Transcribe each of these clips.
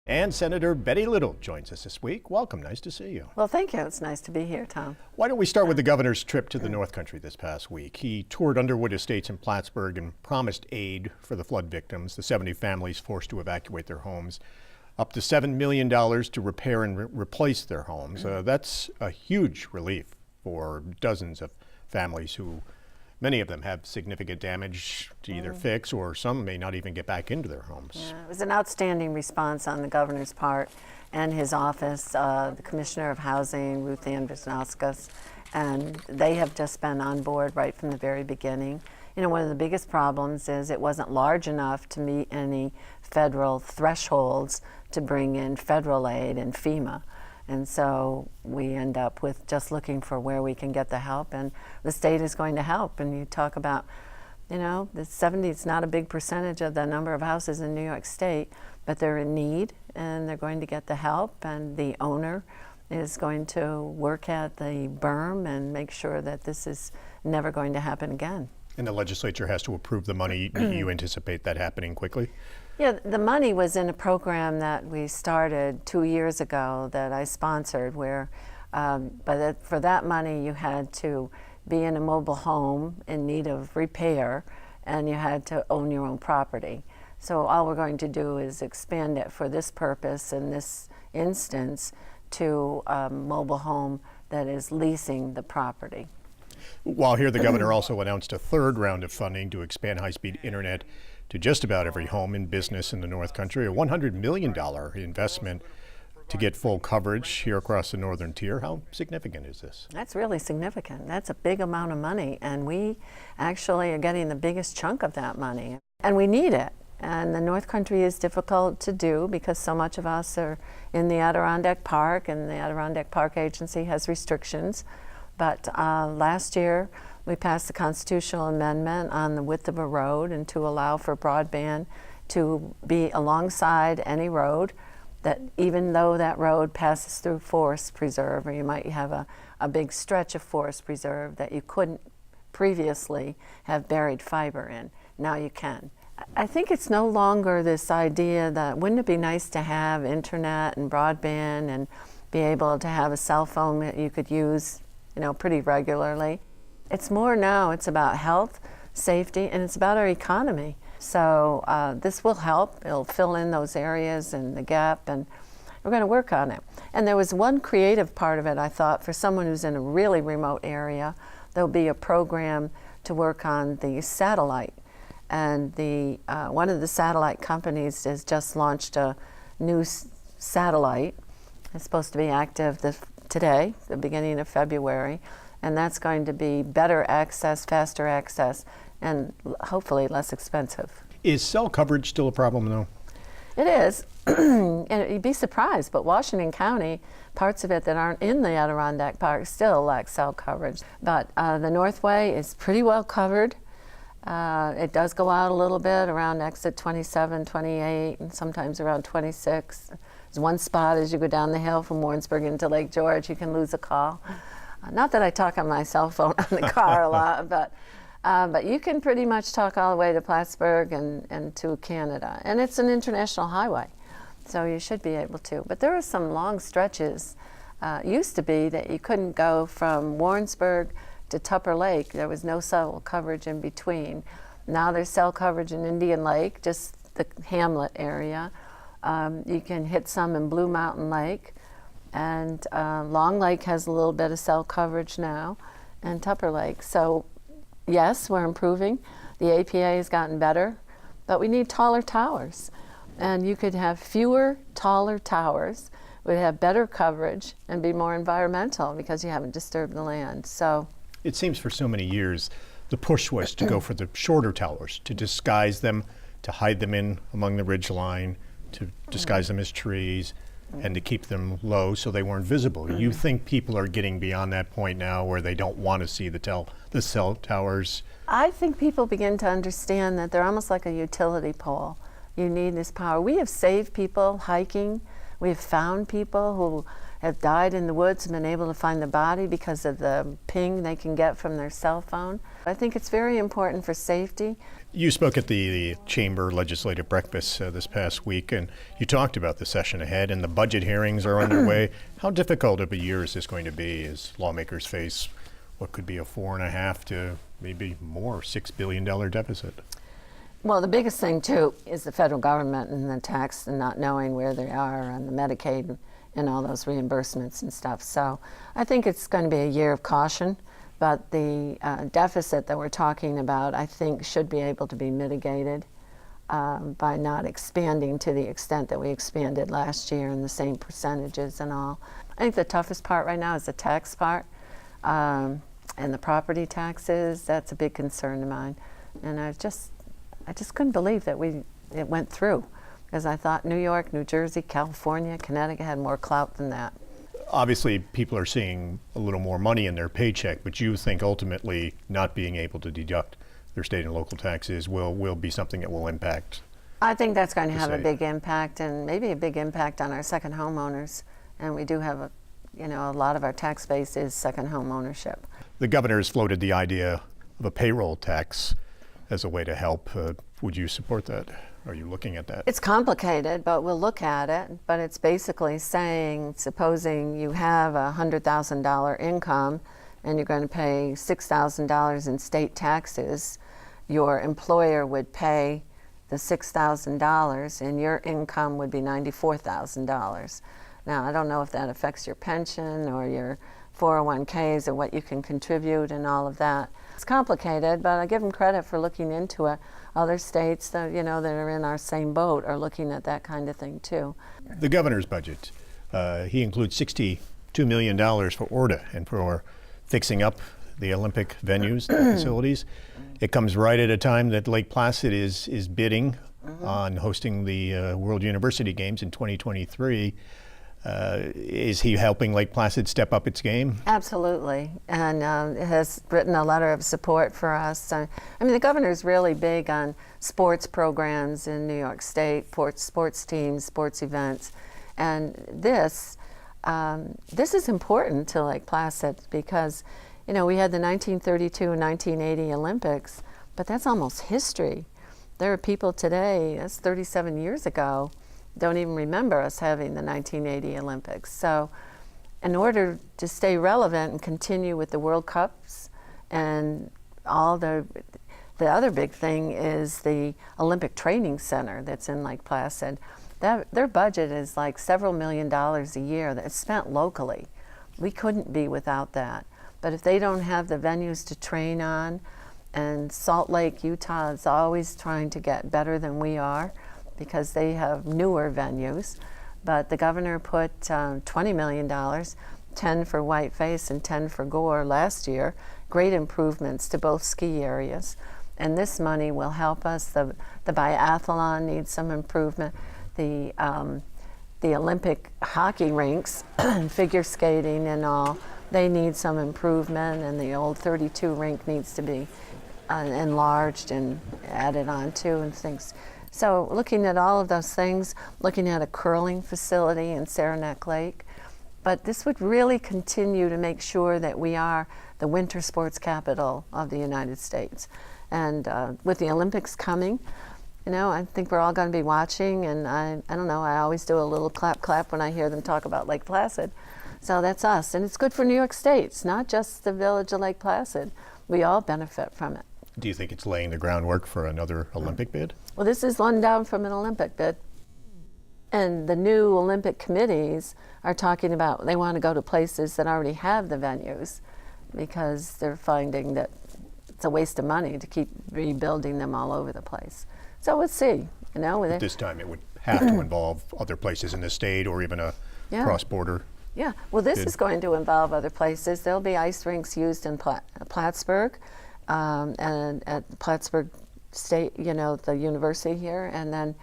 And Senator Betty Little joins us this week. Welcome, nice to see you. Well, thank you. It's nice to be here, Tom. Why don't we start with the governor's trip to the North Country this past week? He toured Underwood Estates in Plattsburgh and promised aid for the flood victims, the 70 families forced to evacuate their homes, up to $7 million to repair and replace their homes. That's a huge relief for dozens of families who, many of them have significant damage to either fix, or some may not even get back into their homes. Yeah, it was an outstanding response on the governor's part and his office, the Commissioner of Housing, Ruth Ann Wisnauskas, and they have just been on board right from the very beginning. You know, one of the biggest problems is it wasn't large enough to meet any federal thresholds to bring in federal aid and FEMA. And so we end up with just looking for where we can get the help, and the state is going to help. And you talk about, you know, the 70 is not a big percentage of the number of houses in New York State, but they're in need and they're going to get the help, and the owner is going to work at the berm and make sure that this is never going to happen again. And the legislature has to approve the money. You anticipate that happening quickly? Yeah, the money was in a program that we started 2 years ago that I sponsored, where for that money you had to be in a mobile home in need of repair, and you had to own your own property. So all we're going to do is expand it for this purpose, in this instance, to a mobile home that is leasing the property. While here, the governor also announced a third round of funding to expand high-speed internet to just about every home and business in the North Country, a $100 million investment to get full coverage here across the northern tier. How significant is this? That's really significant. That's a big amount of money, and we actually are getting the biggest chunk of that money. And we need it. And the North Country is difficult to do because so much of us are in the Adirondack Park, and the Adirondack Park Agency has restrictions. But last year, we passed a constitutional amendment on the width of a road and to allow for broadband to be alongside any road, that even though that road passes through forest preserve, or you might have a big stretch of forest preserve that you couldn't previously have buried fiber in. Now you can. I think it's no longer this idea that wouldn't it be nice to have internet and broadband and be able to have a cell phone that you could use, you know, pretty regularly. It's more now, it's about health, safety, and it's about our economy. So this will help. It'll fill in those areas and the gap, and we're going to work on it. And there was one creative part of it, I thought, for someone who's in a really remote area, there'll be a program to work on the satellite. And the one of the satellite companies has just launched a new satellite. It's supposed to be active today, the beginning of February, and that's going to be better access, faster access, and hopefully less expensive. Is cell coverage still a problem, though? It is, and you'd be surprised, but Washington County, parts of it that aren't in the Adirondack Park still lack cell coverage. But the Northway is pretty well covered. It does go out a little bit around exit 27, 28, and sometimes around 26. There's one spot as you go down the hill from Warrensburg into Lake George, you can lose a call. Not that I talk on my cell phone on the car a lot, but you can pretty much talk all the way to Plattsburgh and to Canada. And it's an international highway, so you should be able to. But there are some long stretches. Used to be that you couldn't go from Warrensburg to Tupper Lake. There was no cell coverage in between. Now there's cell coverage in Indian Lake, just the hamlet area. You can hit some in Blue Mountain Lake, and Long Lake has a little bit of cell coverage now, and Tupper Lake. So yes, we're improving. The APA has gotten better, but we need taller towers. And you could have fewer, taller towers, would have better coverage, and be more environmental because you haven't disturbed the land. So it seems for so many years the push was to go for the shorter towers, to disguise them, to hide them in among the ridge line, to disguise them as trees, and to keep them low so they weren't visible. You think people are getting beyond that point now where they don't want to see the cell towers? I think people begin to understand that they're almost like a utility pole. You need this power. We have saved people hiking. We have found people who have died in the woods and been able to find the body because of the ping they can get from their cell phone. I think it's very important for safety. You spoke at the Chamber Legislative Breakfast this past week, and you talked about the session ahead, and the budget hearings are underway. How difficult of a year is this going to be as lawmakers face what could be a $4.5 to maybe more $6 billion deficit? Well, the biggest thing, too, is the federal government and the tax and not knowing where they are and the Medicaid and all those reimbursements and stuff. So I think it's going to be a year of caution, but the deficit that we're talking about, I think, should be able to be mitigated by not expanding to the extent that we expanded last year in the same percentages and all. I think the toughest part right now is the tax part and the property taxes. That's a big concern of mine. And I just couldn't believe that it went through, because I thought New York, New Jersey, California, Connecticut had more clout than that. Obviously, people are seeing a little more money in their paycheck, but you think ultimately not being able to deduct their state and local taxes will be something that will impact? I think that's going to have a state. big impact, and maybe a big impact on our second homeowners. And we do have a lot of our tax base is second home ownership. The governor has floated the idea of a payroll tax as a way to help. Would you support that? Are you looking at that? It's complicated, but we'll look at it. But it's basically saying, supposing you have a $100,000 income and you're going to pay $6,000 in state taxes, your employer would pay the $6,000 and your income would be $94,000. Now, I don't know if that affects your pension or your 401ks or what you can contribute and all of that. It's complicated, but I give them credit for looking into it. Other states that that are in our same boat are looking at that kind of thing too. The governor's budget, he includes $62 million for ORDA and for fixing up the Olympic venues, the facilities. It comes right at a time that Lake Placid is bidding on hosting the World University Games in 2023. Is he helping Lake Placid step up its game? Absolutely, and has written a letter of support for us. I mean, the governor's really big on sports programs in New York State, sports teams, sports events, and this is important to Lake Placid because, we had the 1932 and 1980 Olympics, but that's almost history. There are people today, that's 37 years ago, don't even remember us having the 1980 Olympics. So in order to stay relevant and continue with the World Cups and all the other big thing is the Olympic Training Center that's in Lake Placid. Their budget is like several $million a year that's spent locally. We couldn't be without that. But if they don't have the venues to train on, and Salt Lake, Utah is always trying to get better than we are, because they have newer venues. But the governor put $20 million, 10 for Whiteface and 10 for Gore last year. Great improvements to both ski areas. And this money will help us. The biathlon needs some improvement. The Olympic hockey rinks, figure skating and all, they need some improvement. And the old 32 rink needs to be enlarged and added on to and things. So looking at all of those things, looking at a curling facility in Saranac Lake, but this would really continue to make sure that we are the winter sports capital of the United States. And with the Olympics coming, I think we're all going to be watching, and I don't know, I always do a little clap clap when I hear them talk about Lake Placid. So that's us, and it's good for New York State. It's not just the village of Lake Placid. We all benefit from it. Do you think it's laying the groundwork for another Olympic bid? Well, this is one down from an Olympic bid. And the new Olympic committees are talking about they want to go to places that already have the venues because they're finding that it's a waste of money to keep rebuilding them all over the place. So we'll see. But this time it would have to involve other places in the state or even a cross-border. Yeah, well, this is going to involve other places. There'll be ice rinks used in Plattsburgh. And at Plattsburgh State, the university here, and then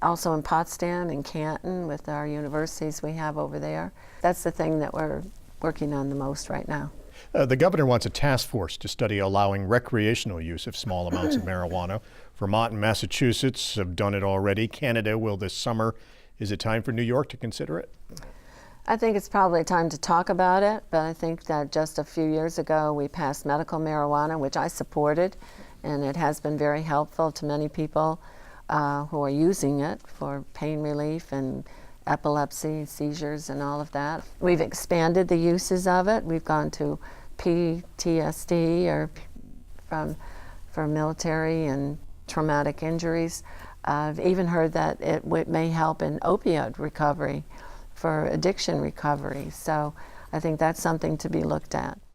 also in Potsdam and Canton with our universities we have over there. That's the thing that we're working on the most right now. The governor wants a task force to study allowing recreational use of small amounts of marijuana. Vermont and Massachusetts have done it already. Canada will this summer. Is it time for New York to consider it? I think it's probably time to talk about it, but I think that just a few years ago we passed medical marijuana, which I supported, and it has been very helpful to many people who are using it for pain relief and epilepsy, seizures, and all of that. We've expanded the uses of it. We've gone to PTSD or for military and traumatic injuries. I've even heard that it may help in opioid recovery, for addiction recovery. So I think that's something to be looked at.